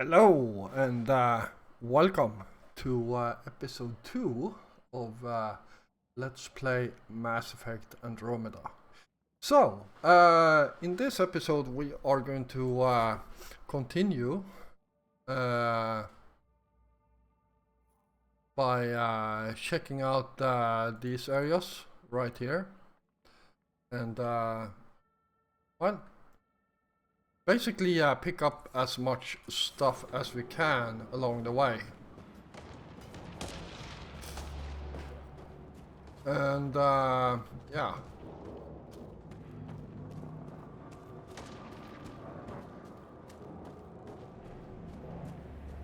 Hello and welcome to episode 2 of Let's Play Mass Effect Andromeda. So, in this episode we are going to continue by checking out these areas right here. And, well, basically pick up as much stuff as we can along the way. And yeah.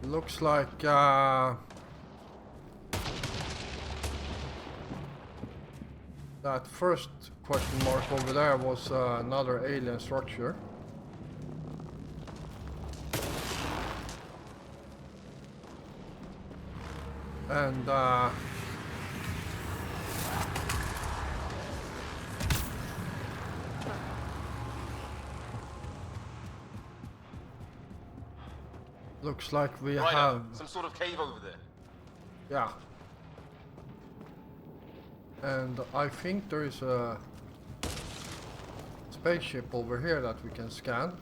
Looks like that first question mark over there was another alien structure. And looks like we have some sort of cave over there. Yeah. And I think there is a spaceship over here that we can scan.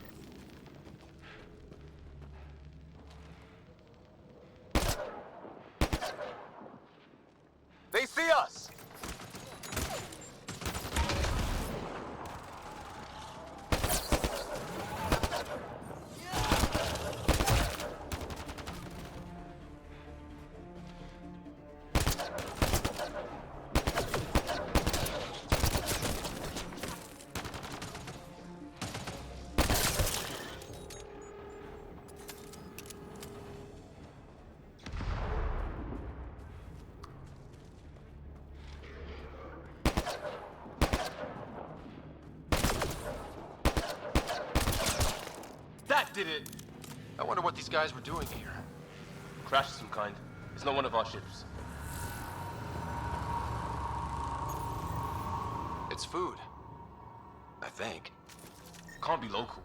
They see us! That did it! I wonder what these guys were doing here. Crash of some kind. It's not one of our ships. It's food. I think. Can't be local.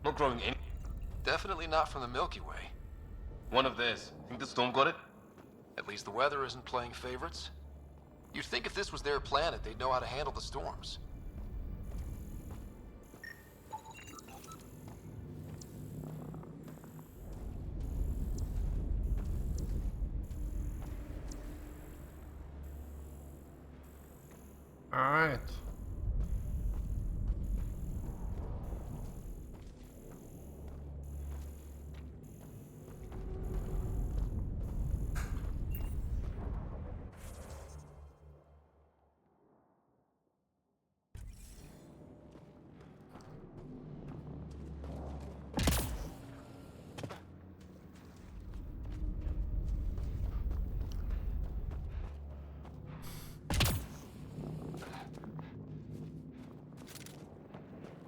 Not growing any. Definitely not from the Milky Way. One of theirs. Think the storm got it? At least the weather isn't playing favorites. You'd think if this was their planet, they'd know how to handle the storms. Alright.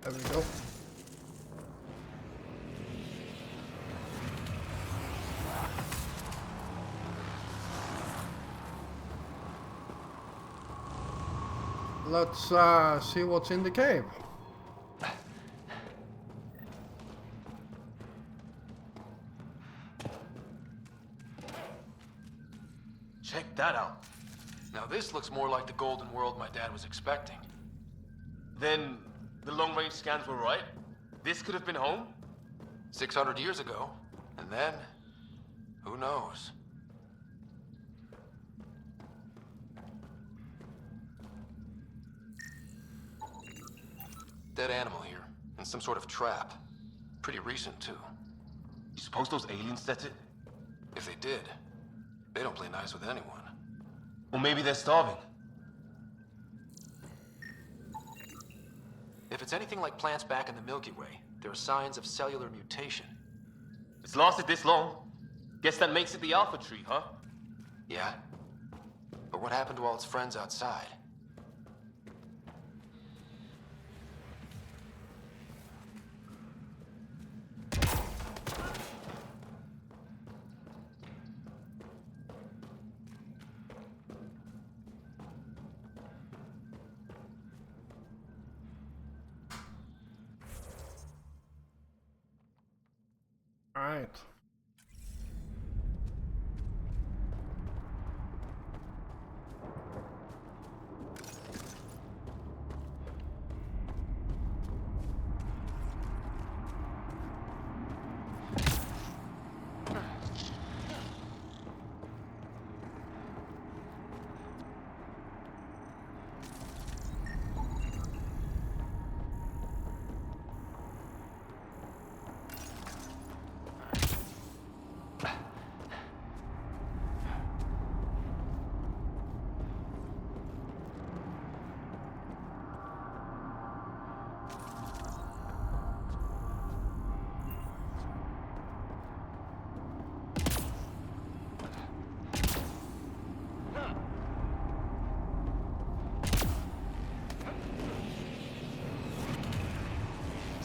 There we go. Let's see what's in the cave. Check that out. Now this looks more like the golden world my dad was expecting. Then, the long-range scans were right? This could have been home? 600 years ago. And then, who knows? Dead animal here, and some sort of trap. Pretty recent, too. You suppose those aliens set it? If they did, they don't play nice with anyone. Or maybe they're starving. If it's anything like plants back in the Milky Way, there are signs of cellular mutation. It's lasted this long. Guess that makes it the Alpha Tree, huh? Yeah? But what happened to all its friends outside? Alright.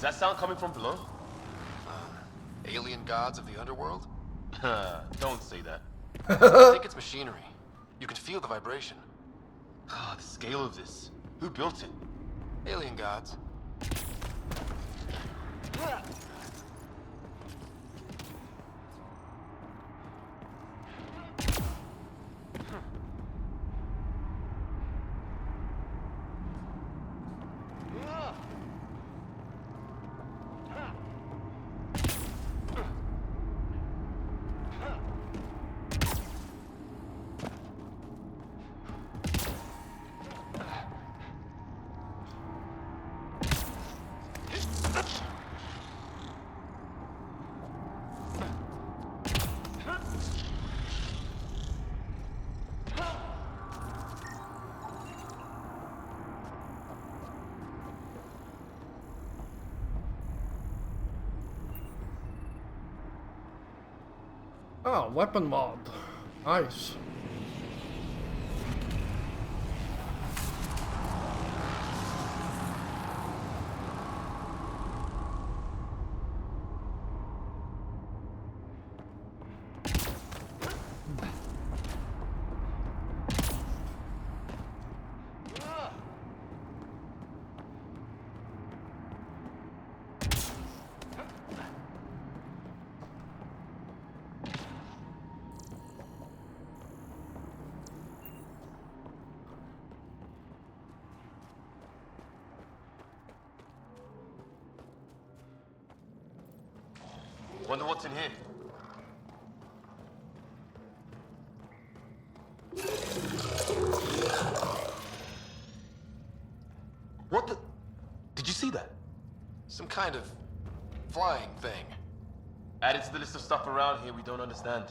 that sound coming from below? Alien gods of the underworld? Don't say that. I think it's machinery. You can feel the vibration. Ah, the scale of this. Who built it? Alien gods. Oh, weapon mod. Nice. Wonder what's in here. What the? Did you see that? Some kind of flying thing. Added to the list of stuff around here we don't understand.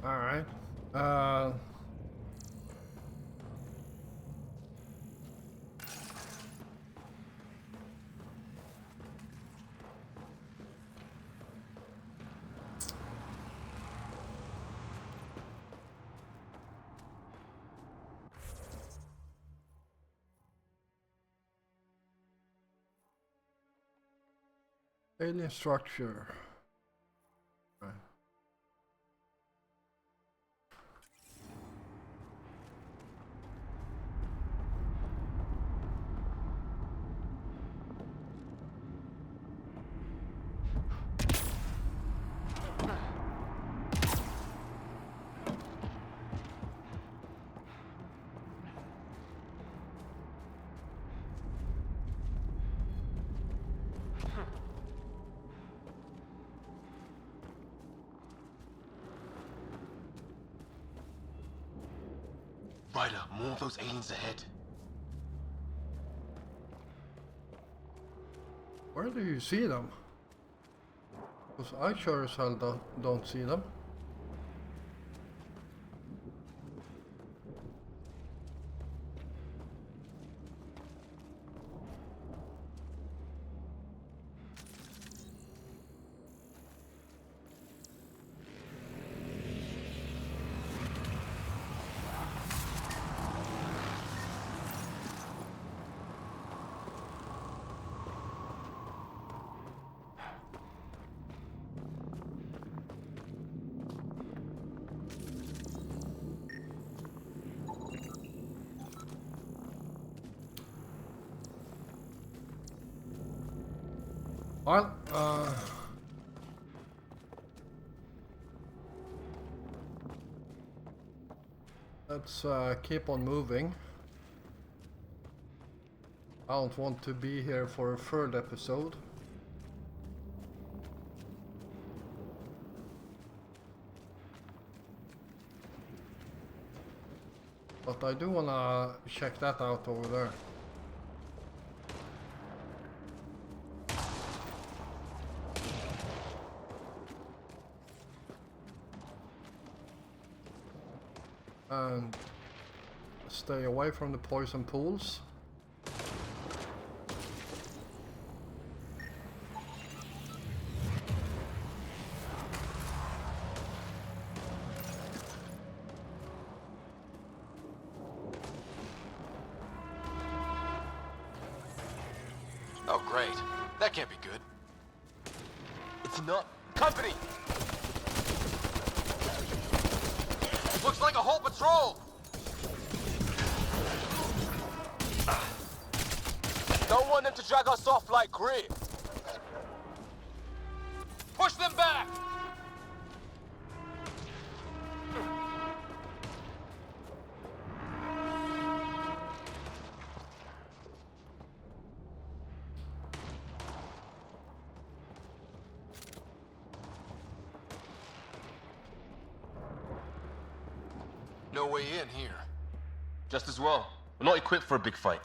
Alright. Alien structure. Right. Ryder, more of those aliens ahead. Where do you see them? Because I sure as hell don't see them. Well, let's keep on moving. I don't want to be here for a third episode. But I do wanna check that out over there. And stay away from the poison pools. Great. That can't be good. It's not. Company! Looks like a whole patrol! Don't want them to drag us off like Grit. Push them back! No way in here. Just as well. We're not equipped for a big fight.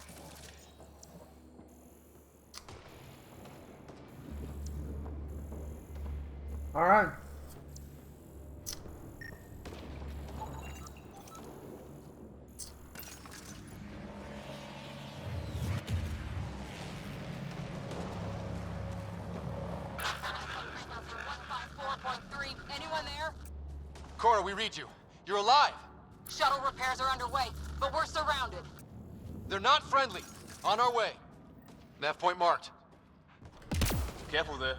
All right. Anyone there? Cora, we read you. You're alive. Shuttle repairs are underway, but we're surrounded. They're not friendly. On our way. Nav point marked. Careful there.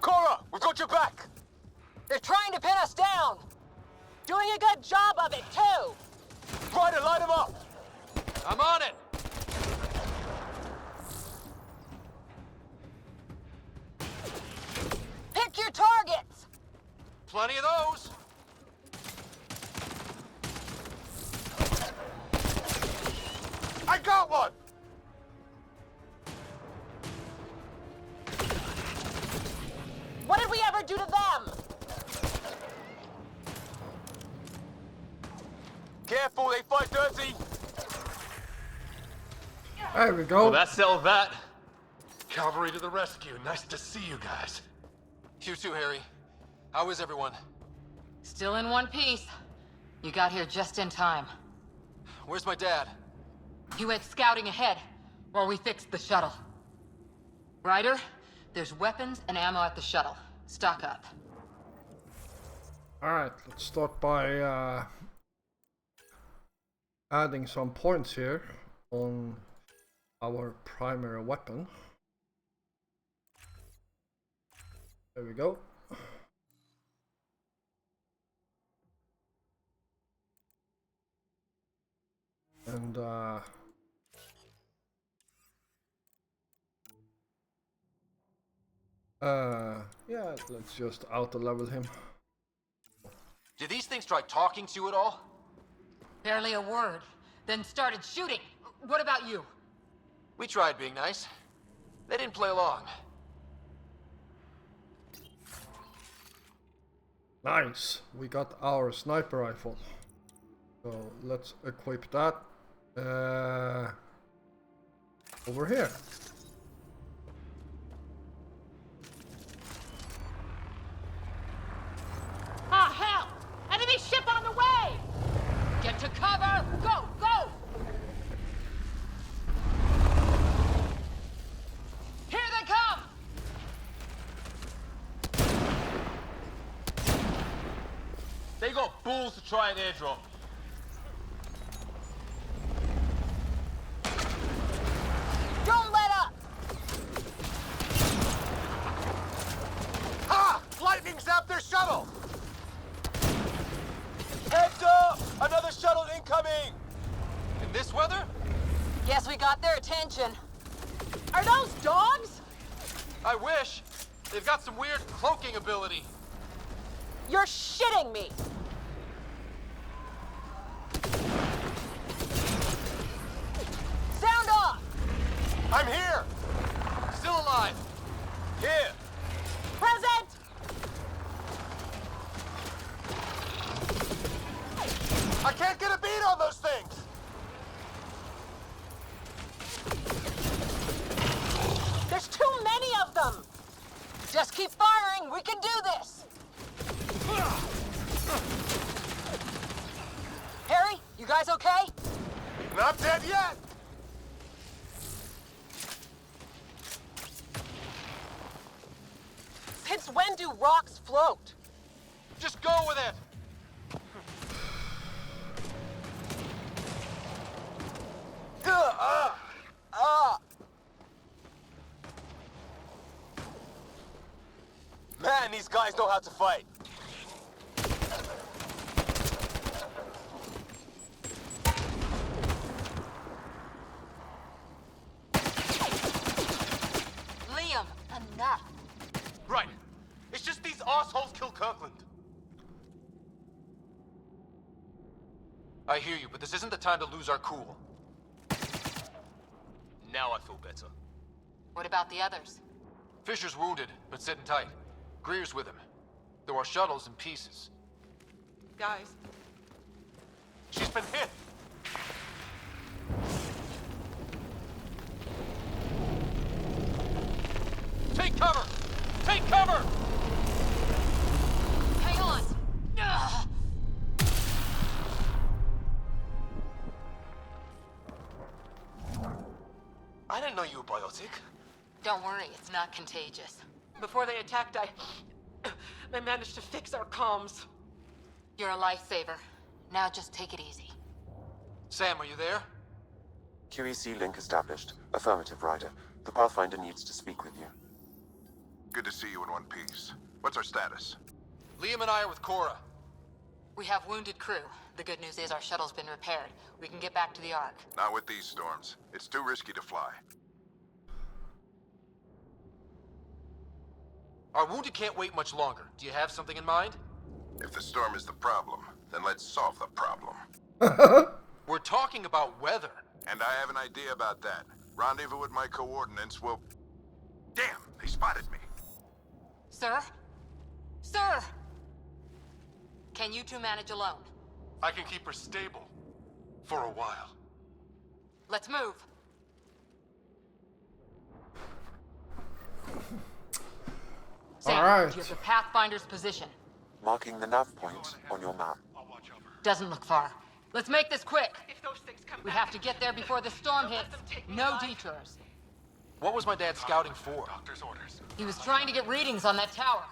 Cora, we've got your back! They're trying to pin us down! Doing a good job of it, too! Ryder, light him up! I'm on it! Pick your targets! Plenty of those! I got one! What did we ever do to them? Careful, they fight dirty! There we go. Well, that settled that. Cavalry to the rescue. Nice to see you guys. You too, Harry. How is everyone? Still in one piece. You got here just in time. Where's my dad? He went scouting ahead while we fixed the shuttle. Ryder, there's weapons and ammo at the shuttle. Stock up. All right, let's start by adding some points here on our primary weapon. There we go. And yeah, let's just auto level him. Did these things try talking to you at all? Barely a word. Then started shooting. What about you? We tried being nice. They didn't play along. Nice, we got our sniper rifle. So let's equip that over here. Ah, hell! Enemy ship on the way! Get to cover! Go, go! Here they come! They got balls to try an airdrop. Don't let up! Ha! Lightning zapped their shuttle! Heads up! Another shuttle incoming! In this weather? Guess we got their attention. Are those dogs? I wish. They've got some weird cloaking ability. You're shitting me! Sound off! I'm here! Still alive. Here! Present! I can't get a beat on those things! There's too many of them! Just keep firing, we can do this! Harry, you guys okay? Not dead yet! Since when do rocks float? Just go with it! Man, these guys know how to fight. Liam, enough. Right. It's just these assholes kill Kirkland. I hear you, but this isn't the time to lose our cool. Now I feel better. What about the others? Fisher's wounded, but sitting tight. Greer's with him. Though our shuttle's in pieces. Guys, She's been hit. Take cover! Take cover! Hang on! Ugh. I didn't know you were biotic. Don't worry, it's not contagious. before they attacked, I managed to fix our comms. You're a lifesaver. Now just take it easy. Sam, are you there? QEC link established. Affirmative, Ryder. The Pathfinder needs to speak with you. Good to see you in one piece. What's our status? Liam and I are with Cora. We have wounded crew. The good news is our shuttle's been repaired. We can get back to the Ark. Not with these storms. It's too risky to fly. Our wounded can't wait much longer. Do you have something in mind? If the storm is the problem, then let's solve the problem. We're talking about weather. And I have an idea about that. Rendezvous with my coordinates will... Damn, they spotted me. Sir? Sir! Can you two manage alone? I can keep her stable. For a while. Let's move. Sam, Alright. do you have the Pathfinder's position? Marking the nav point on your map. Doesn't look far. Let's make this quick. If those things come We back, have to get there before the storm hits. No detours. What was my dad scouting for? Doctor's orders. He was trying to get readings on that tower.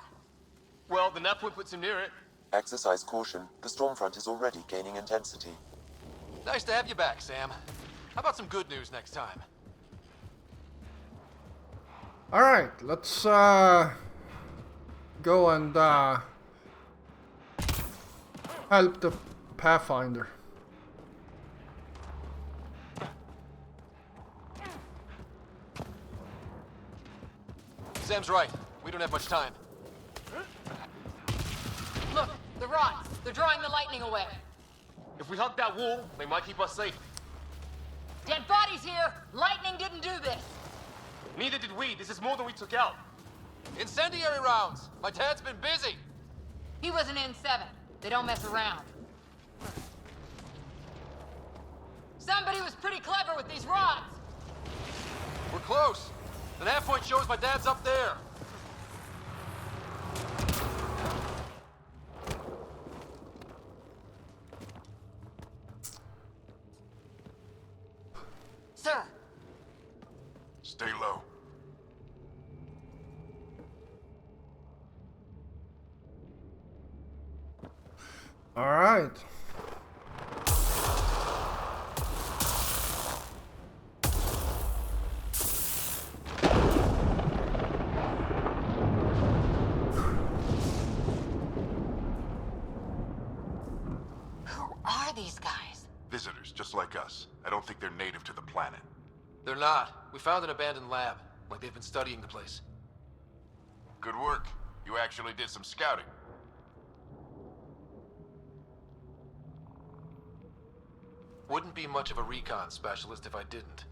Well, the nav point puts him near it. Exercise caution. The storm front is already gaining intensity. Nice to have you back, Sam. How about some good news next time? Alright, let's go and help the Pathfinder. Sam's right. We don't have much time. Look, the rods. They're drawing the lightning away. If we hug that wall, they might keep us safe. Dead bodies here. Lightning didn't do this. Neither did we. This is more than we took out. Incendiary rounds! My dad's been busy! He was an N7. They don't mess around. Somebody was pretty clever with these rods. We're close. The nav point shows my dad's up there. Sir, Stay low. Alright. who are these guys? Visitors, just like us. I don't think they're native to the planet. They're not. We found an abandoned lab. Like they've been studying the place. Good work. You actually did some scouting. Wouldn't be much of a recon specialist if I didn't.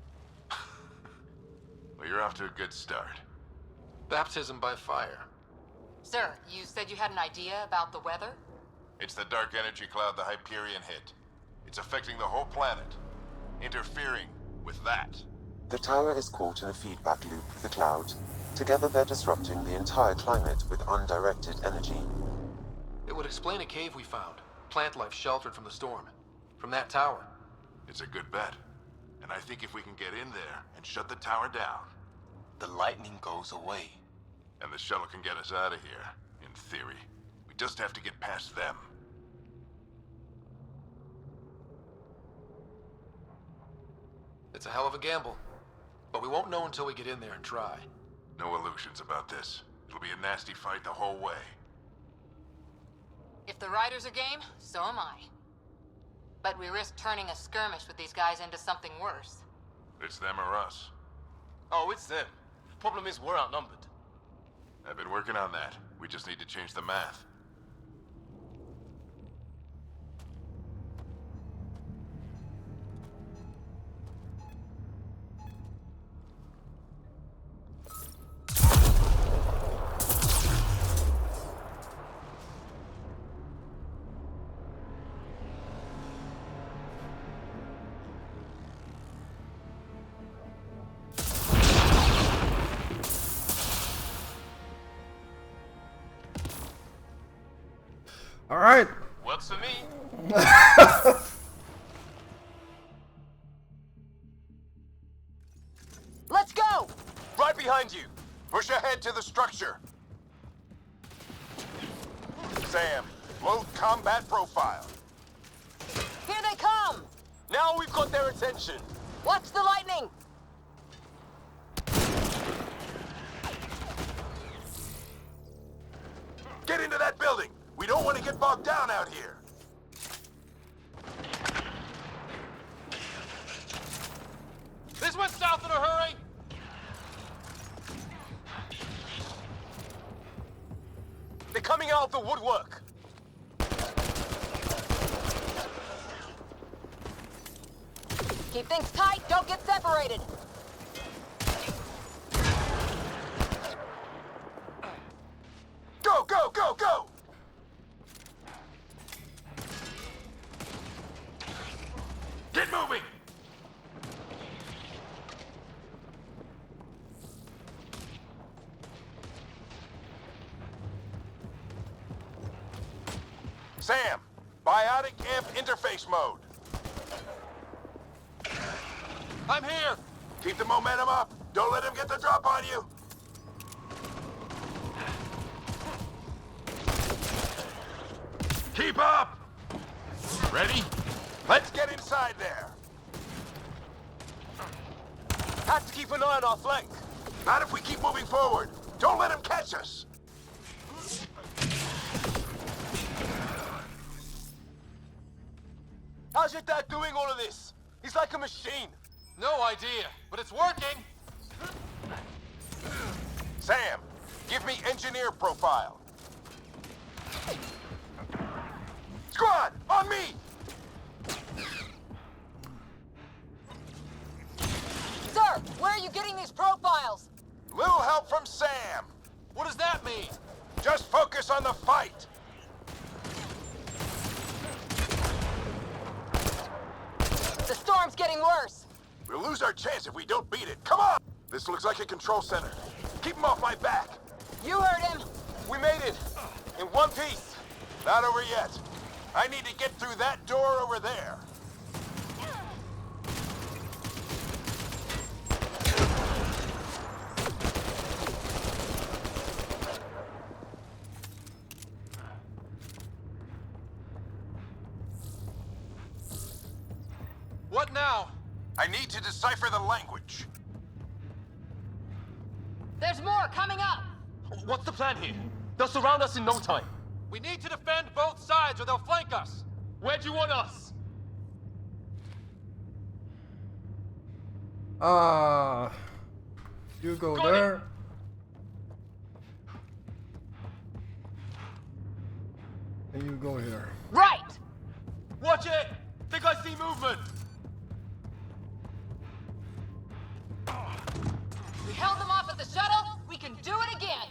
Well, you're off to a good start. Baptism by fire. Sir, you said you had an idea about the weather? It's the dark energy cloud the Hyperion hit. It's affecting the whole planet. Interfering with that. The tower is caught in a feedback loop with the cloud. Together they're disrupting the entire climate with undirected energy. It would explain a cave we found. Plant life sheltered from the storm. From that tower. It's a good bet. And I think if we can get in there and shut the tower down, The lightning goes away. and the shuttle can get us out of here, in theory. We just have to get past them. It's a hell of a gamble. But we won't know until we get in there and try. No illusions about this. It'll be a nasty fight the whole way. If the riders are game, so am I. But we risk turning a skirmish with these guys into something worse. It's them or us. Oh, it's them. Problem is, we're outnumbered. I've been working on that. We just need to change the math. All right. Works for me. Let's go! Right behind you. Push ahead to the structure. Sam, load combat profile. Here they come! Now we've got their attention. Watch the lightning! Get into that building. We don't want to get bogged down out here. This went south in a hurry. They're coming out of the woodwork. Keep things tight, don't get separated. Go, go, go, go! Get moving! Sam, biotic amp interface mode. I'm here. Keep the momentum up. Don't let him get the drop on you. Keep up! Ready? Let's get inside there. Have to keep an eye on our flank. Not if we keep moving forward. Don't let him catch us. How's your dad doing all of this? He's like a machine. No idea, but it's working! Sam, give me engineer profile. Squad, on me! Sir, where are you getting these profiles? Little help from Sam. What does that mean? Just focus on the fight. The storm's getting worse. We'll lose our chance if we don't beat it. Come on! This looks like a control center. Keep him off my back. You heard him. We made it. In one piece. Not over yet. I need to get through that door over there. What now? I need to decipher the language. There's more coming up! What's the plan here? They'll surround us in no time. We need to defend both sides or they'll flank us! Where do you want us? You go Got it. there. And you go here. Right! Watch it! Think I see movement! We held them off at the shuttle, we can do it again!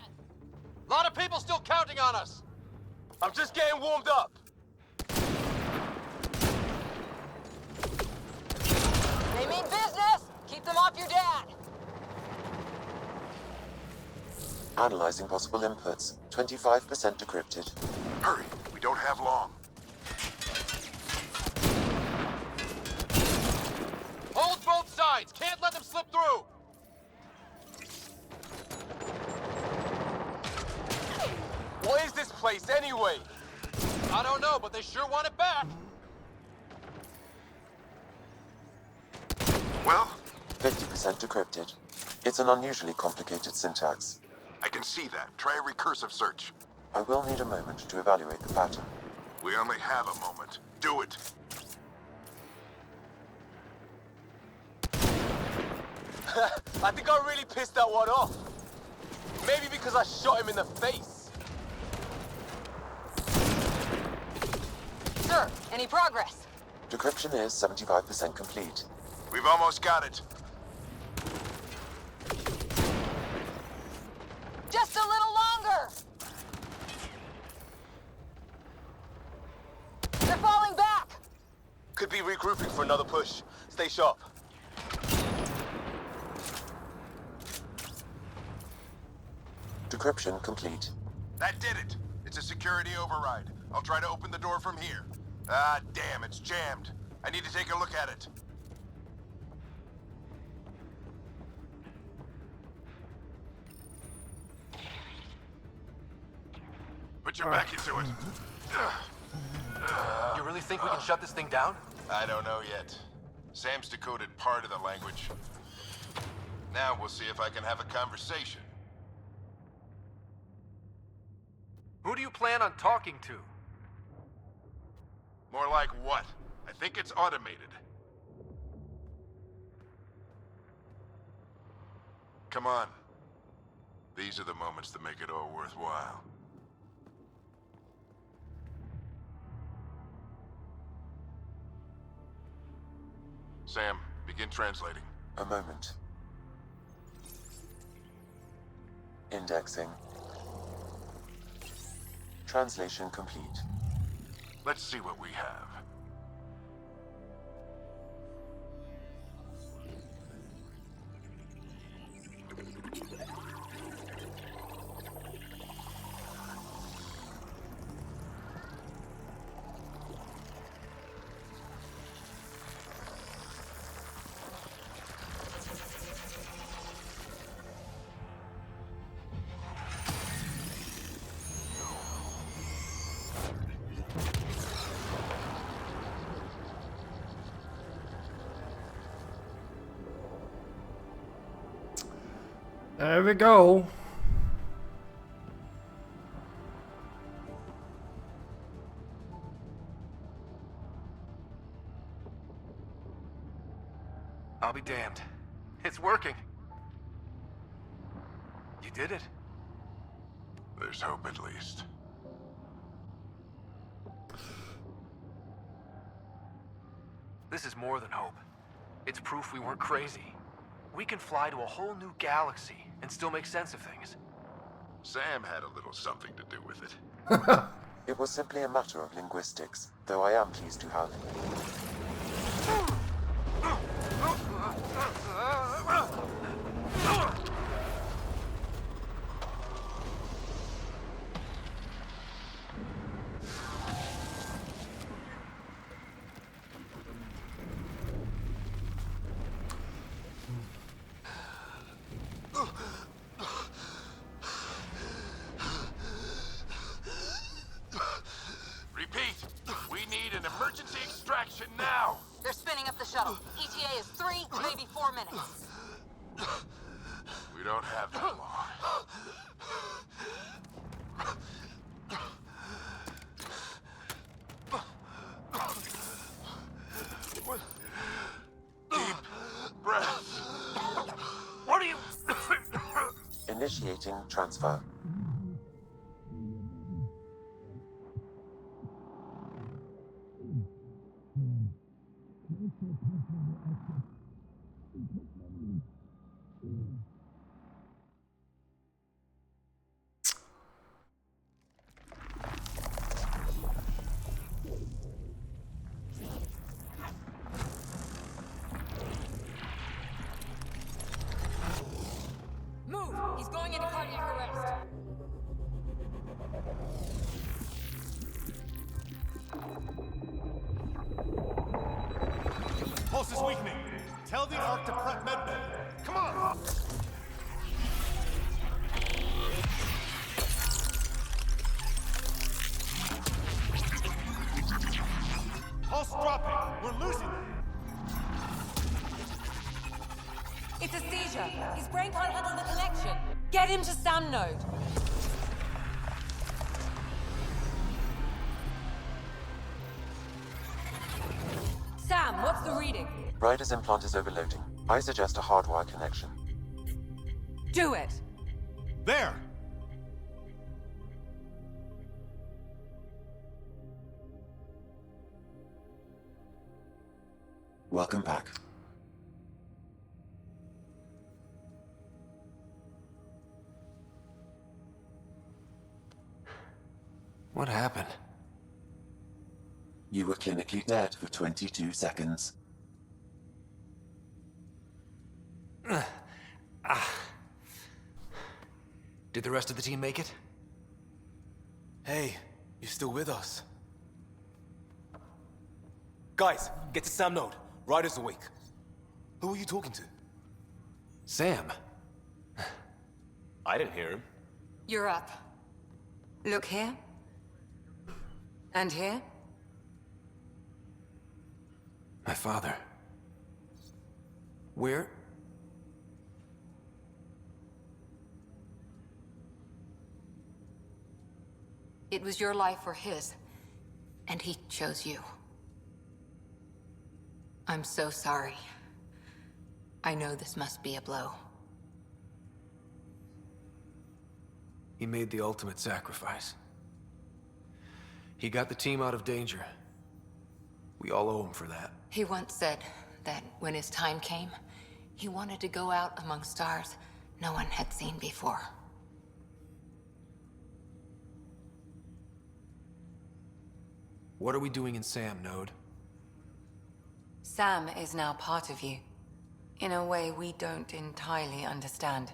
A lot of people still counting on us! I'm just getting warmed up. They mean business! Keep them off your dad! Analyzing possible inputs. 25% decrypted. Hurry, we don't have long. well? 50% decrypted. It's an unusually complicated syntax. I can see that. Try a recursive search. I will need a moment to evaluate the pattern. We only have a moment. Do it. I think I really pissed that one off. Maybe because I shot him in the face. Sir, any progress? Decryption is 75% complete. We've almost got it. Just a little longer! They're falling back! Could be regrouping for another push. Stay sharp. Decryption complete. That did it. It's a security override. I'll try to open the door from here. Ah, damn, it's jammed. I need to take a look at it. Put your back into it. You really think we can shut this thing down? I don't know yet. Sam's decoded part of the language. Now we'll see if I can have a conversation. Who do you plan on talking to? More like what? I think it's automated. Come on. These are the moments that make it all worthwhile. Sam, begin translating. A moment. Indexing. Translation complete. Let's see what we have. There we go. I'll be damned. It's working. You did it. There's hope at least. This is more than hope. It's proof we weren't crazy. We can fly to a whole new galaxy and still make sense of things. Sam had a little something to do with it. It was simply a matter of linguistics, though I am pleased to have. Repeat, we need an emergency extraction now. They're spinning up the shuttle. ETA is 3, maybe 4 minutes. We don't have that long. Deep breath. What are you... Initiating transfer. Move! He's going into cardiac arrest. Pulse is weakening. Tell the Ark to prep medbay. Come on! Pulse dropping. We're losing them. It's a seizure. His brain can't handle the connection. Get him to Sam node. Sam, what's the reading? Ryder's implant is overloading. I suggest a hardwire connection. Do it. There! Welcome back. What happened? You were clinically dead for 22 seconds. Did the rest of the team make it? Hey, you're still with us. Guys, get to Sam node. Ryder's awake. Who are you talking to? Sam. I didn't hear him. You're up. Look here. And here. My father. Where? It was your life or his, and he chose you. I'm so sorry. I know this must be a blow. He made the ultimate sacrifice. He got the team out of danger. We all owe him for that. He once said that when his time came, he wanted to go out among stars no one had seen before. What are we doing in Sam node? Sam is now part of you. In a way we don't entirely understand.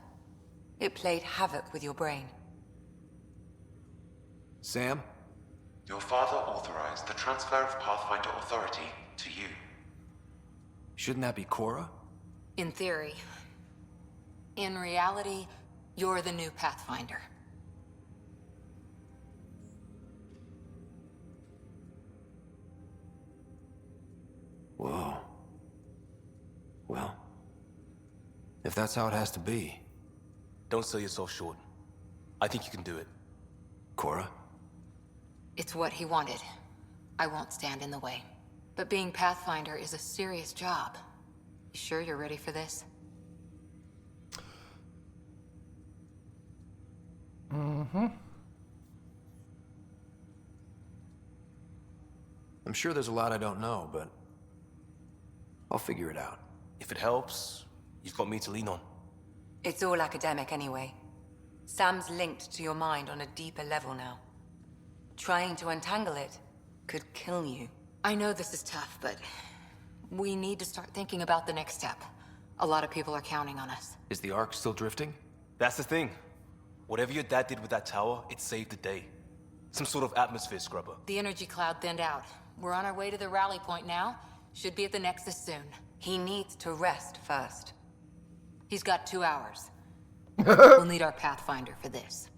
It played havoc with your brain. Sam? Your father authorized the transfer of Pathfinder authority to you. Shouldn't that be Cora? In theory. In reality, you're the new Pathfinder. Whoa. Well, if that's how it has to be. Don't sell yourself short. I think you can do it. Cora? It's what he wanted. I won't stand in the way. But being Pathfinder is a serious job. You sure you're ready for this? Mm-hmm. I'm sure there's a lot I don't know, but I'll figure it out. If it helps, you've got me to lean on. It's all academic anyway. Sam's linked to your mind on a deeper level now. Trying to untangle it could kill you. I know this is tough, but we need to start thinking about the next step. A lot of people are counting on us. Is the Ark still drifting? That's the thing. Whatever your dad did with that tower, it saved the day. Some sort of atmosphere scrubber. The energy cloud thinned out. We're on our way to the rally point now. Should be at the Nexus soon. He needs to rest first. He's got 2 hours. We'll need our Pathfinder for this.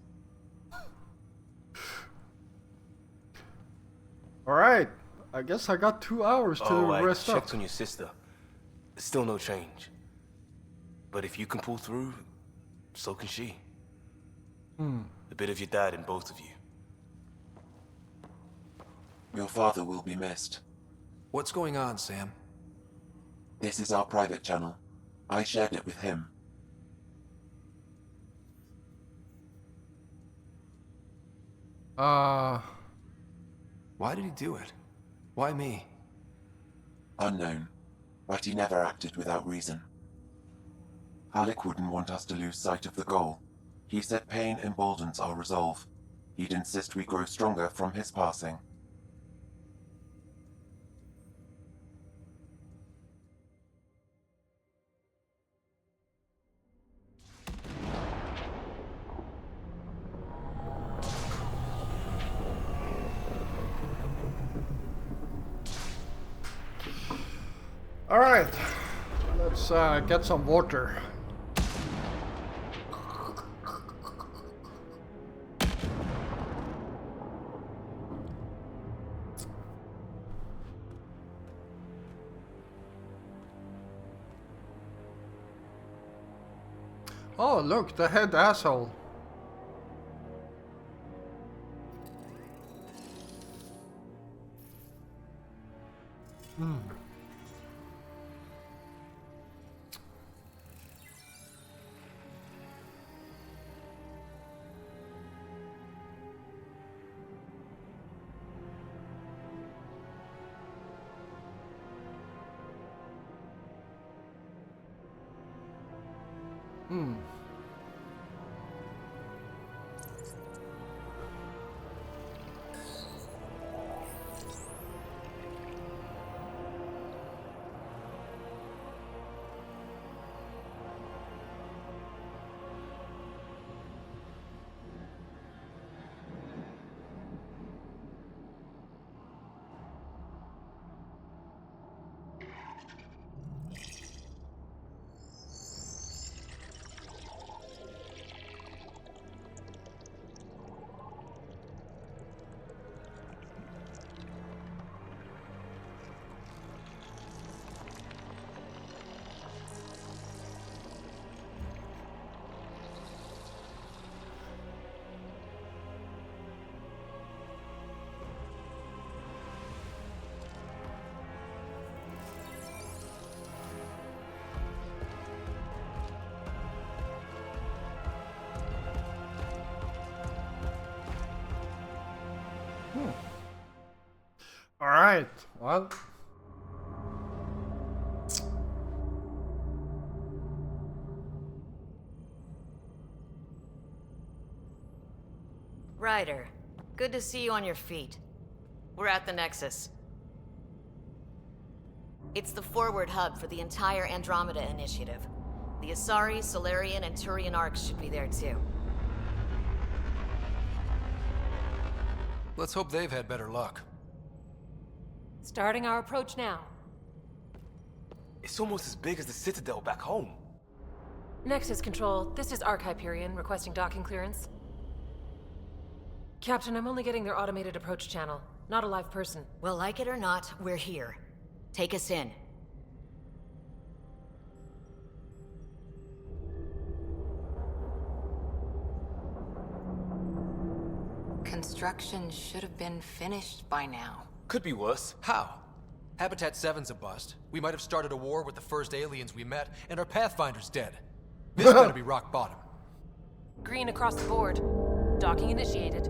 Alright. I guess I got 2 hours to I rest up. checked on your sister. Still no change. But if you can pull through, so can she. A bit of your dad in both of you. Your father will be missed. What's going on, Sam? This is our private channel. I shared it with him. Why did he do it? Why me? Unknown, but he never acted without reason. Alec wouldn't want us to lose sight of the goal. He said pain emboldens our resolve. He'd insist we grow stronger from his passing. Alright. Let's get some water. Oh, look, the head asshole. Alright, well. Ryder, good to see you on your feet. We're at the Nexus. It's the forward hub for the entire Andromeda initiative. The Asari, Solarian, and Turian arcs should be there too. Let's hope they've had better luck. Starting our approach now. It's almost as big as the Citadel back home. Nexus Control, this is Arc Hyperion requesting docking clearance. Captain, I'm only getting their automated approach channel, not a live person. Well, like it or not, we're here. Take us in. Construction should have been finished by now. Could be worse. How? Habitat 7's a bust. We might have started a war with the first aliens we met, and our Pathfinder's dead. This better be rock bottom. Green across the board. Docking initiated.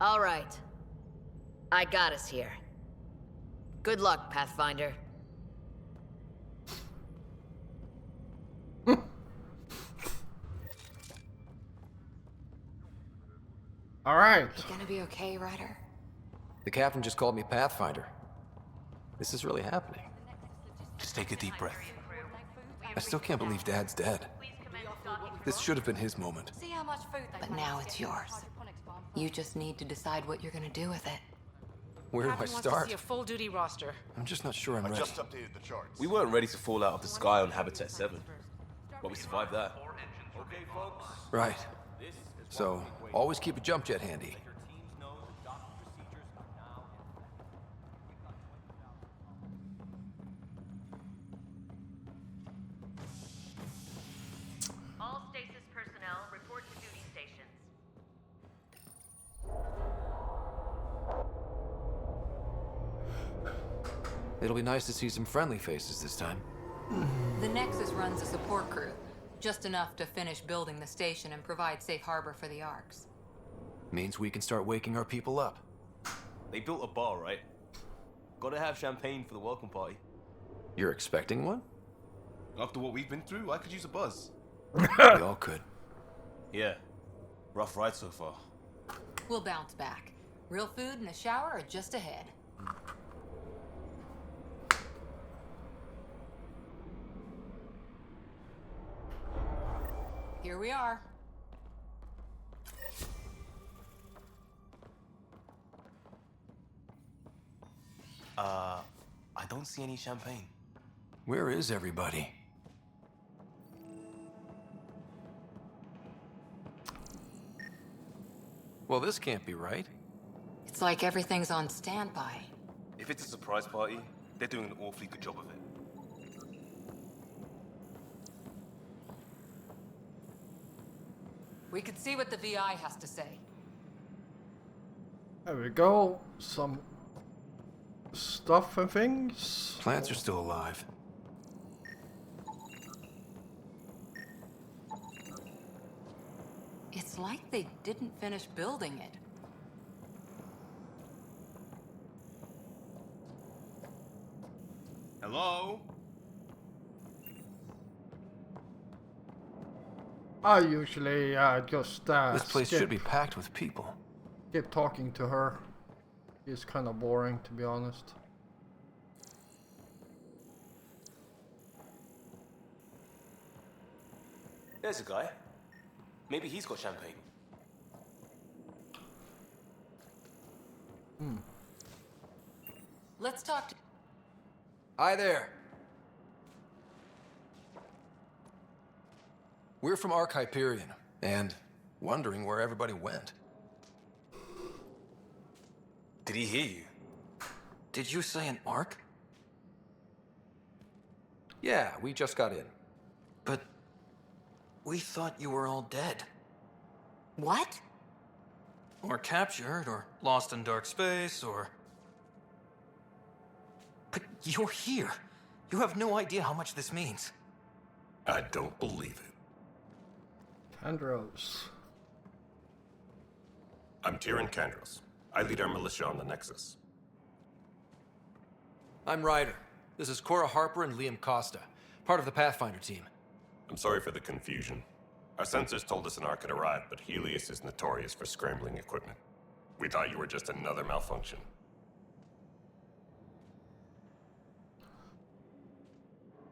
All right. I got us here. Good luck, Pathfinder. Alright. You gonna be okay, Ryder? The captain just called me Pathfinder. This is really happening. Just take a deep breath. I still can't believe Dad's dead. This should have been his moment. See how much food But now it's yours. You just need to decide what you're gonna do with it. Where do I Captain wants to start? see a full duty roster. I'm just not sure I'm I ready. just updated the charts. We weren't ready to fall out of the sky on Habitat 7, but we survived that. Okay, folks. Right. So, always keep a jump jet handy. All stasis personnel report to duty stations. It'll be nice to see some friendly faces this time. The Nexus runs a support crew. Just enough to finish building the station and provide safe harbor for the arcs. Means we can start waking our people up. They built a bar, right? Gotta have champagne for the welcome party. You're expecting one? After what we've been through, I could use a buzz. We all could. Yeah. Rough ride so far. We'll bounce back. Real food and a shower are just ahead. Here we are. I don't see any champagne. Where is everybody? Well, this can't be right. It's like everything's on standby. If it's a surprise party, they're doing an awfully good job of it. We could see what the VI has to say. There we go. Some stuff and things. Plants are still alive. It's like they didn't finish building it. Hello? I usually just This place should be packed with people. skip talking to her. It's kind of boring, to be honest. There's a guy. Maybe he's got champagne. Let's talk to... Hi there. We're from Ark Hyperion, and wondering where everybody went. Did he hear you? Did you say an Ark? Yeah, we just got in. But we thought you were all dead. What? Or captured, or lost in dark space, or... But you're here. You have no idea how much this means. I don't believe it. Andros. I'm Tyrion Kandros. I lead our militia on the Nexus. I'm Ryder. This is Cora Harper and Liam Costa, part of the Pathfinder team. I'm sorry for the confusion. Our sensors told us an Ark had arrived, but Helios is notorious for scrambling equipment. We thought you were just another malfunction.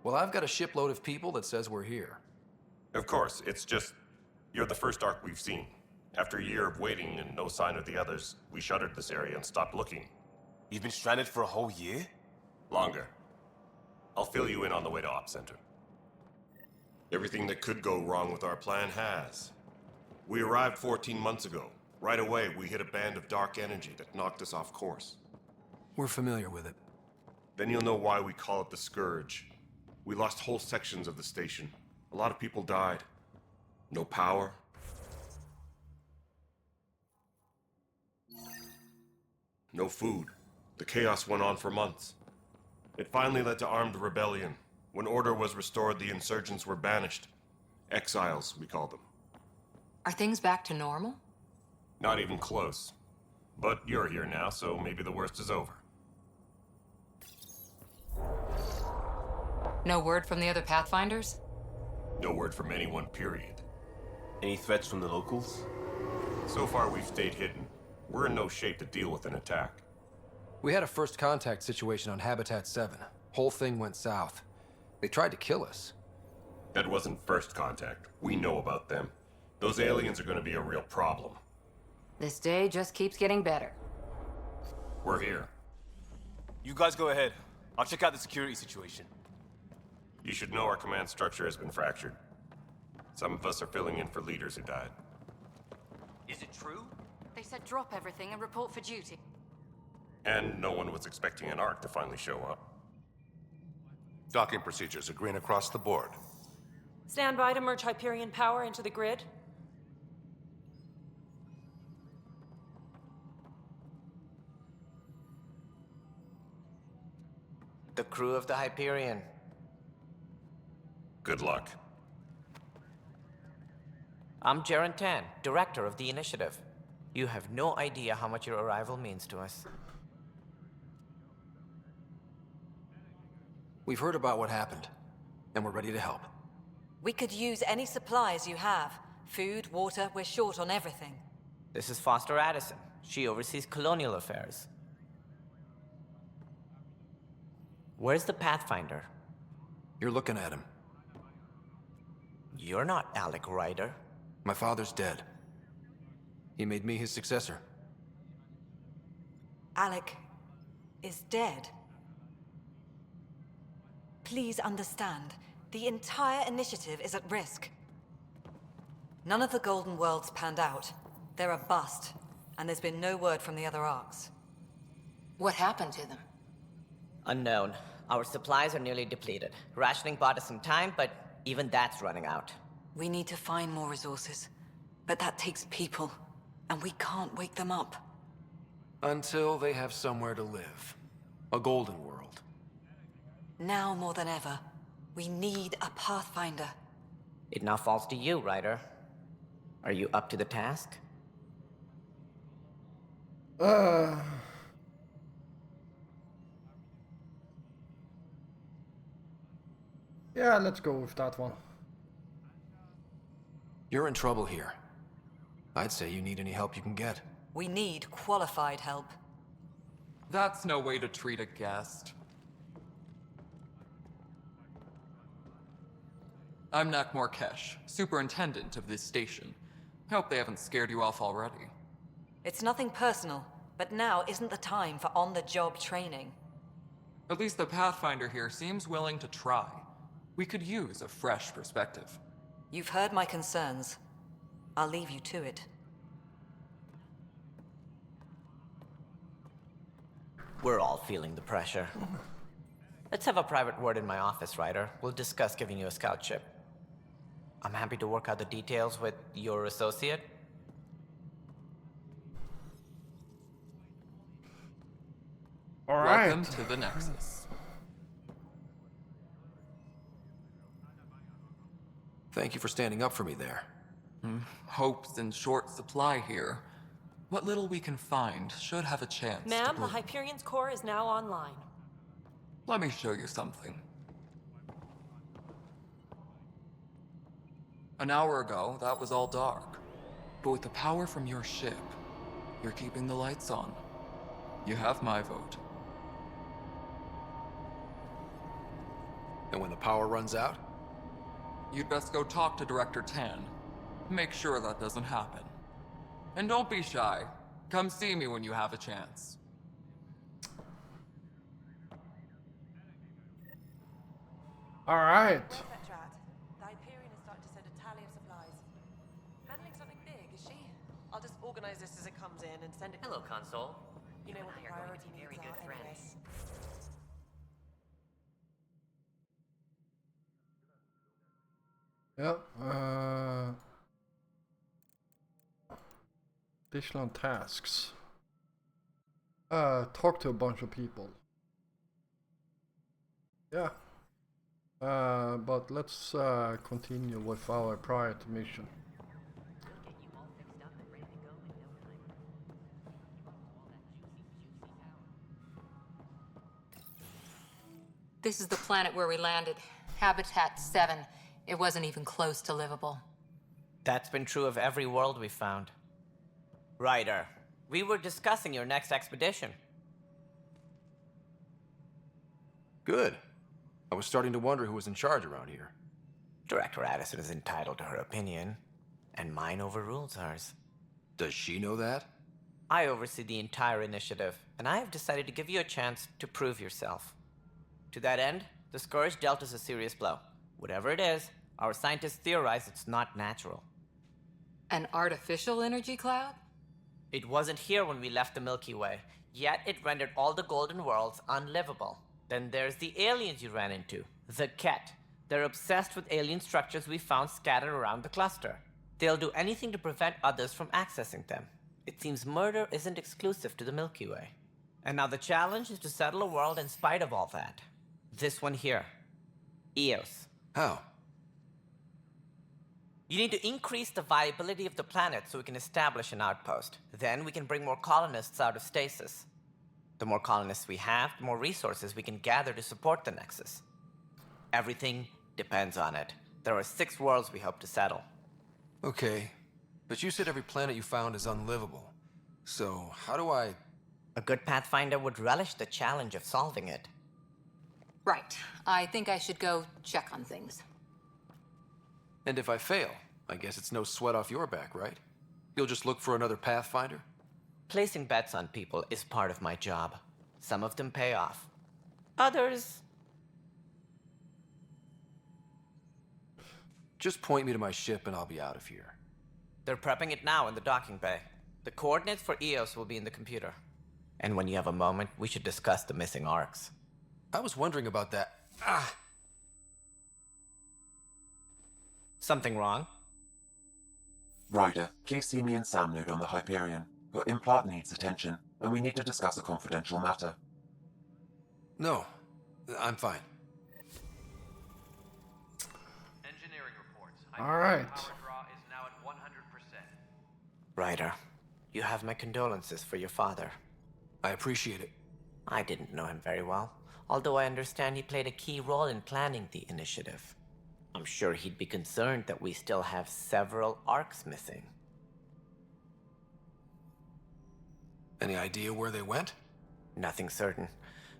Well, I've got a shipload of people that says we're here. Of course, it's just... You're the first Ark we've seen. After a year of waiting and no sign of the others, we shuttered this area and stopped looking. You've been stranded for a whole year? Longer. I'll fill you in on the way to Op Center. Everything that could go wrong with our plan has. We arrived 14 months ago. Right away, we hit a band of dark energy that knocked us off course. We're familiar with it. Then you'll know why we call it the Scourge. We lost whole sections of the station. A lot of people died. No power. No food. The chaos went on for months. It finally led to armed rebellion. When order was restored, the insurgents were banished. Exiles, we call them. Are things back to normal? Not even close. But you're here now, so maybe the worst is over. No word from the other Pathfinders? No word from anyone, period. Any threats from the locals? So far, we've stayed hidden. We're in no shape to deal with an attack. We had a first contact situation on Habitat 7. Whole thing went south. They tried to kill us. That wasn't first contact. We know about them. Those aliens are gonna be a real problem. This day just keeps getting better. We're here. You guys go ahead. I'll check out the security situation. You should know our command structure has been fractured. Some of us are filling in for leaders who died. Is it true? They said drop everything and report for duty. And no one was expecting an Ark to finally show up. Docking procedures are green across the board. Stand by to merge Hyperion power into the grid. The crew of the Hyperion. Good luck. I'm Jaren Tan, director of the initiative. You have no idea how much your arrival means to us. We've heard about what happened, and we're ready to help. We could use any supplies you have. Food, water, we're short on everything. This is Foster Addison. She oversees colonial affairs. Where's the Pathfinder? You're looking at him. You're not Alec Ryder. My father's dead. He made me his successor. Alec is dead. Please understand, the entire initiative is at risk. None of the Golden Worlds panned out. They're a bust, and there's been no word from the other Arks. What happened to them? Unknown. Our supplies are nearly depleted. Rationing bought us some time, but even that's running out. We need to find more resources. But that takes people, and we can't wake them up. Until they have somewhere to live. A golden world. Now more than ever, we need a Pathfinder. It now falls to you, Ryder. Are you up to the task? Yeah, let's go with that one. You're in trouble here. I'd say you need any help you can get. We need qualified help. That's no way to treat a guest. I'm Nak Morkesh, superintendent of this station. Hope they haven't scared you off already. It's nothing personal, but now isn't the time for on-the-job training. At least the Pathfinder here seems willing to try. We could use a fresh perspective. You've heard my concerns. I'll leave you to it. We're all feeling the pressure. Let's have a private word in my office, Ryder. We'll discuss giving you a scout ship. I'm happy to work out the details with your associate. All right. Welcome to the Nexus. Thank you for standing up for me there. Hope's in short supply here. What little we can find should have a chance to Ma'am, the prove- Hyperion's core is now online. Let me show you something. An hour ago, that was all dark. But with the power from your ship, you're keeping the lights on. You have my vote. And when the power runs out? You'd best go talk to Director Tan. Make sure that doesn't happen. And don't be shy. Come see me when you have a chance. All right. The Hyperion is starting to send a tally of supplies. Handling something big, is she? I'll just organize this as it comes in and send it. Hello, Console. You know what the priority needs are anyway. Yeah. Additional tasks. Talk to a bunch of people. Yeah. But let's continue with our priority mission. This is the planet where we landed. Habitat 7. It wasn't even close to livable. That's been true of every world we've found. Ryder, we were discussing your next expedition. Good. I was starting to wonder who was in charge around here. Director Addison is entitled to her opinion, and mine overrules hers. Does she know that? I oversee the entire initiative, and I have decided to give you a chance to prove yourself. To that end, the Scourge dealt us a serious blow. Whatever it is, our scientists theorize it's not natural. An artificial energy cloud? It wasn't here when we left the Milky Way, yet it rendered all the golden worlds unlivable. Then there's the aliens you ran into, the Ket. They're obsessed with alien structures we found scattered around the cluster. They'll do anything to prevent others from accessing them. It seems murder isn't exclusive to the Milky Way. And now the challenge is to settle a world in spite of all that. This one here. Eos. How? You need to increase the viability of the planet so we can establish an outpost. Then we can bring more colonists out of stasis. The more colonists we have, the more resources we can gather to support the Nexus. Everything depends on it. There are 6 worlds we hope to settle. Okay, but you said every planet you found is unlivable. So, how do I... A good Pathfinder would relish the challenge of solving it. Right. I think I should go check on things. And if I fail, I guess it's no sweat off your back, right? You'll just look for another Pathfinder? Placing bets on people is part of my job. Some of them pay off. Others... Just point me to my ship and I'll be out of here. They're prepping it now in the docking bay. The coordinates for Eos will be in the computer. And when you have a moment, we should discuss the missing arcs. I was wondering about that. Something wrong? Ryder, please see me and Sam Node on the Hyperion. Your implant needs attention, and we need to discuss a confidential matter. No, I'm fine. Engineering reports. All right. Power draw is now at 100%. Ryder, you have my condolences for your father. I appreciate it. I didn't know him very well, although I understand he played a key role in planning the initiative. I'm sure he'd be concerned that we still have several arcs missing. Any idea where they went? Nothing certain,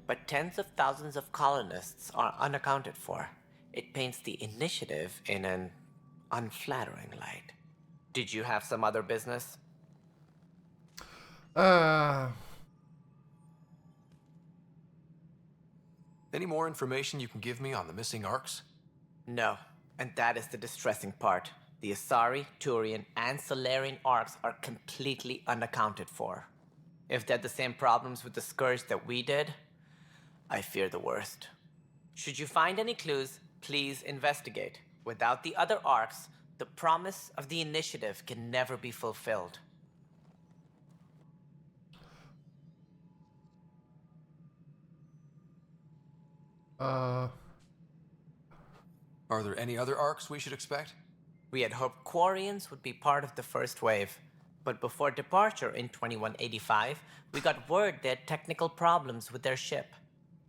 but tens of thousands of colonists are unaccounted for. It paints the initiative in an unflattering light. Did you have some other business? Any more information you can give me on the missing arcs? No, and that is the distressing part. The Asari, Turian, and Solarian arcs are completely unaccounted for. If they had the same problems with the Scourge that we did, I fear the worst. Should you find any clues, please investigate. Without the other arcs, the promise of the initiative can never be fulfilled. Are there any other arcs we should expect? We had hoped Quarians would be part of the first wave, but before departure in 2185, we got word they had technical problems with their ship.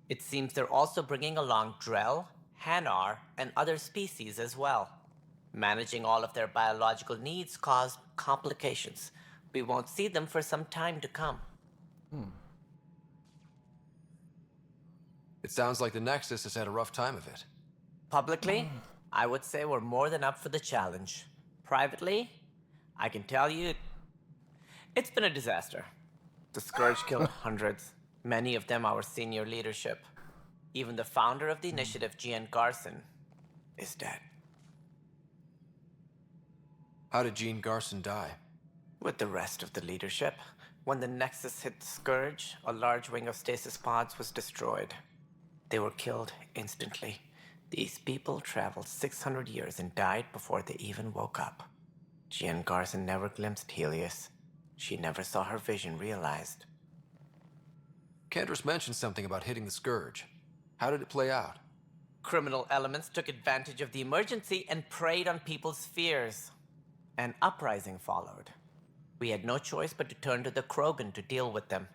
It seems they're also bringing along Drell, Hanar, and other species as well. Managing all of their biological needs caused complications. We won't see them for some time to come. It sounds like the Nexus has had a rough time of it. Publicly, I would say we're more than up for the challenge. Privately, I can tell you, it's been a disaster. The Scourge killed hundreds, many of them our senior leadership. Even the founder of the initiative, Gian Garson, is dead. How did Jean Garson die? With the rest of the leadership, when the Nexus hit the Scourge, a large wing of stasis pods was destroyed. They were killed instantly. These people traveled 600 years and died before they even woke up. Jean Garson never glimpsed Helios. She never saw her vision realized. Kendris mentioned something about hitting the Scourge. How did it play out? Criminal elements took advantage of the emergency and preyed on people's fears. An uprising followed. We had no choice but to turn to the Krogan to deal with them.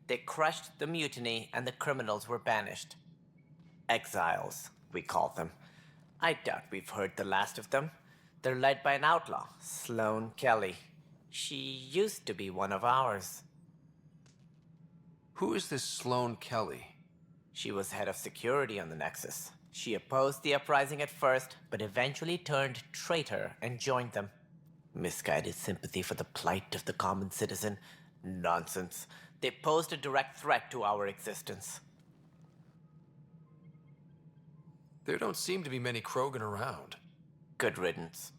They crushed the mutiny and the criminals were banished. Exiles, we call them. I doubt we've heard the last of them. They're led by an outlaw, Sloane Kelly. She used to be one of ours. Who is this Sloane Kelly? She was head of security on the Nexus. She opposed the uprising at first, but eventually turned traitor and joined them. Misguided sympathy for the plight of the common citizen? Nonsense. They posed a direct threat to our existence. There don't seem to be many Krogan around. Good riddance.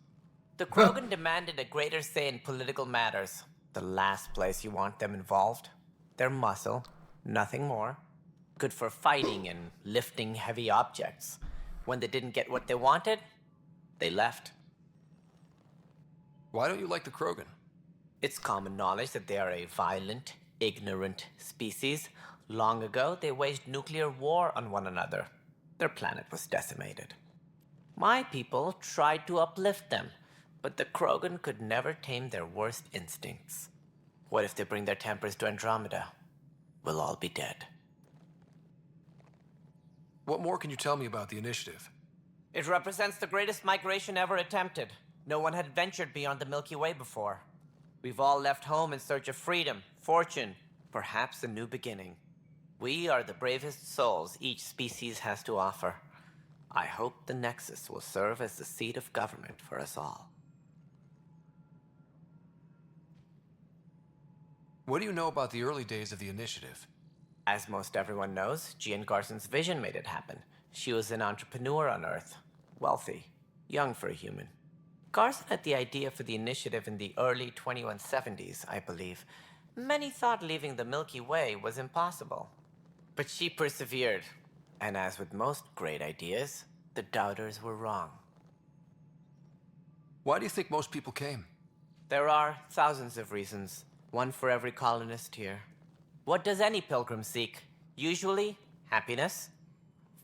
The Krogan demanded a greater say in political matters. The last place you want them involved. Their muscle, nothing more. Good for fighting and lifting heavy objects. When they didn't get what they wanted, they left. Why don't you like the Krogan? It's common knowledge that they are a violent, ignorant species. Long ago, they waged nuclear war on one another. Their planet was decimated. My people tried to uplift them, but the Krogan could never tame their worst instincts. What if they bring their tempers to Andromeda? We'll all be dead. What more can you tell me about the initiative? It represents the greatest migration ever attempted. No one had ventured beyond the Milky Way before. We've all left home in search of freedom, fortune, perhaps a new beginning. We are the bravest souls each species has to offer. I hope the Nexus will serve as the seat of government for us all. What do you know about the early days of the initiative? As most everyone knows, Jean Garson's vision made it happen. She was an entrepreneur on Earth. Wealthy. Young for a human. Garson had the idea for the initiative in the early 2170s, I believe. Many thought leaving the Milky Way was impossible. But she persevered. And as with most great ideas, the doubters were wrong. Why do you think most people came? There are thousands of reasons, one for every colonist here. What does any pilgrim seek? Usually, happiness,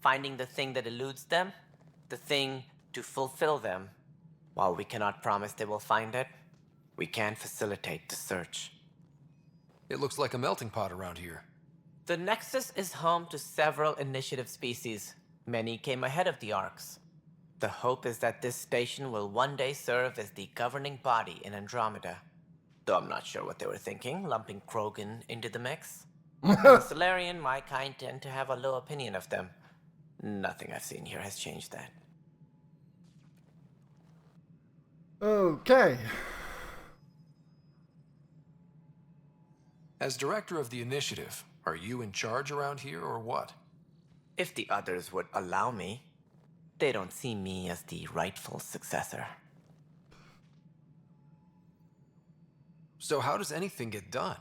finding the thing that eludes them, the thing to fulfill them. While we cannot promise they will find it, we can facilitate the search. It looks like a melting pot around here. The Nexus is home to several initiative species. Many came ahead of the Arks. The hope is that this station will one day serve as the governing body in Andromeda. Though I'm not sure what they were thinking, lumping Krogan into the mix. As a Solarian, my kind tend to have a low opinion of them. Nothing I've seen here has changed that. Okay. As director of the initiative, are you in charge around here or what? If the others would allow me, they don't see me as the rightful successor. So how does anything get done?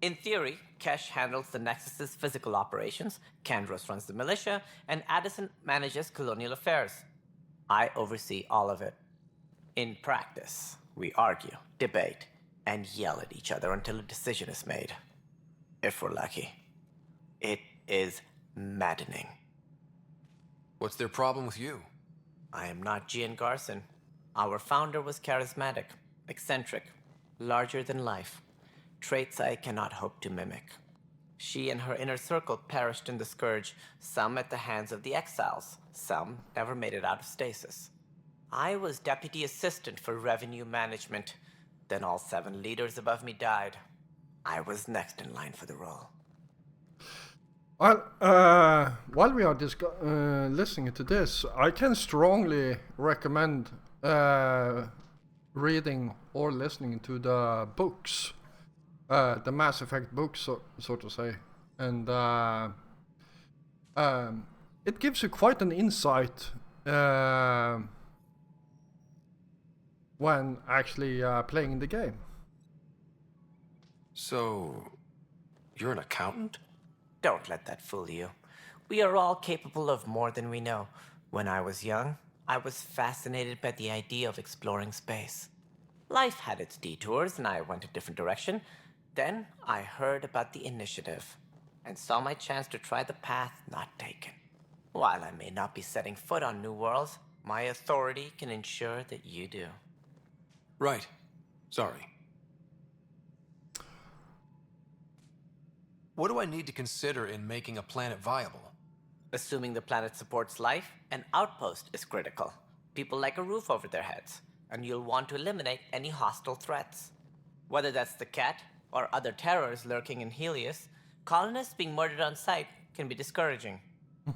In theory, Kesh handles the Nexus's physical operations, Kandros runs the militia, and Addison manages colonial affairs. I oversee all of it. In practice, we argue, debate, and yell at each other until a decision is made. If we're lucky. It is maddening. What's their problem with you? I am not Gian Garson. Our founder was charismatic, eccentric, larger than life. Traits I cannot hope to mimic. She and her inner circle perished in the Scourge, some at the hands of the Exiles, some never made it out of stasis. I was deputy assistant for revenue management. Then all 7 leaders above me died. I was next in line for the role. Well, while we are listening to this, I can strongly recommend reading or listening to the books, the Mass Effect books, so to say, and it gives you quite an insight when actually playing the game. So, you're an accountant? Don't let that fool you. We are all capable of more than we know. When I was young, I was fascinated by the idea of exploring space. Life had its detours, and I went a different direction. Then I heard about the initiative, and saw my chance to try the path not taken. While I may not be setting foot on new worlds, my authority can ensure that you do. Right. Sorry. What do I need to consider in making a planet viable? Assuming the planet supports life, an outpost is critical. People like a roof over their heads, and you'll want to eliminate any hostile threats. Whether that's the cat or other terrors lurking in Helios, colonists being murdered on sight can be discouraging.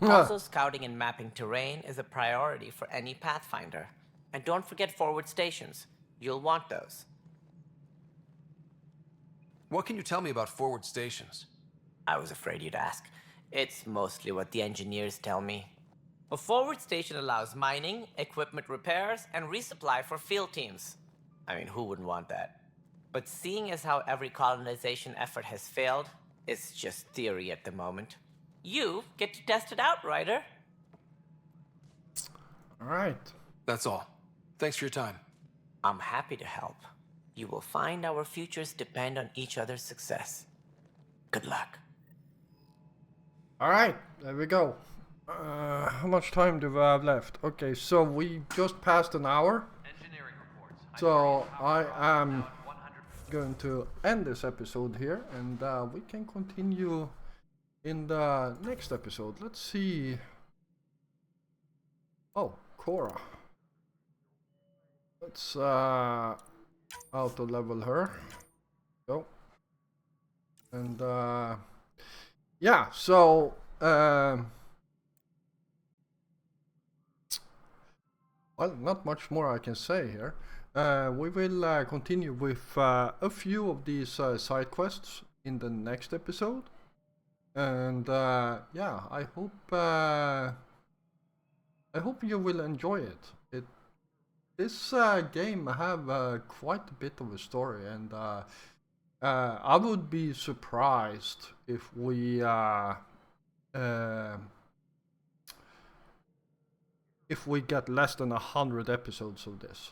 Also, scouting and mapping terrain is a priority for any Pathfinder. And don't forget forward stations. You'll want those. What can you tell me about forward stations? I was afraid you'd ask. It's mostly what the engineers tell me. A forward station allows mining, equipment repairs, and resupply for field teams. I mean, who wouldn't want that? But seeing as how every colonization effort has failed, it's just theory at the moment. You get to test it out, Ryder. All right. That's all. Thanks for your time. I'm happy to help. You will find our futures depend on each other's success. Good luck. All right, there we go. How much time do we have left? Okay, so we just passed an hour. Engineering reports. So I am going to end this episode here, and we can continue in the next episode. Let's see. Oh, Cora. Let's auto level her. Go. And yeah, so well, not much more I can say here. We will continue with a few of these side quests in the next episode, and yeah, I hope you will enjoy it. This game have quite a bit of a story, and I would be surprised if we if we get less than 100 episodes of this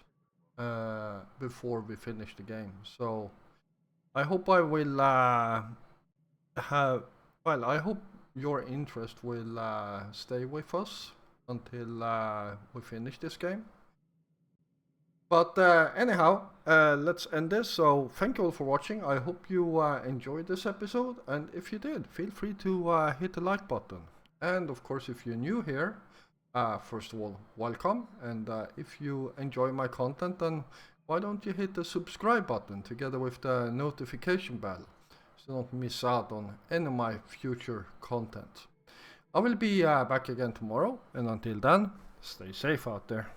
before we finish the game. So I hope I will I hope your interest will stay with us until we finish this game. But anyhow, let's end this. So thank you all for watching. I hope you enjoyed this episode, and if you did, feel free to hit the like button. And of course, if you're new here, first of all, welcome. And if you enjoy my content, then why don't you hit the subscribe button together with the notification bell, so don't miss out on any of my future content. I will be back again tomorrow, and until then, stay safe out there.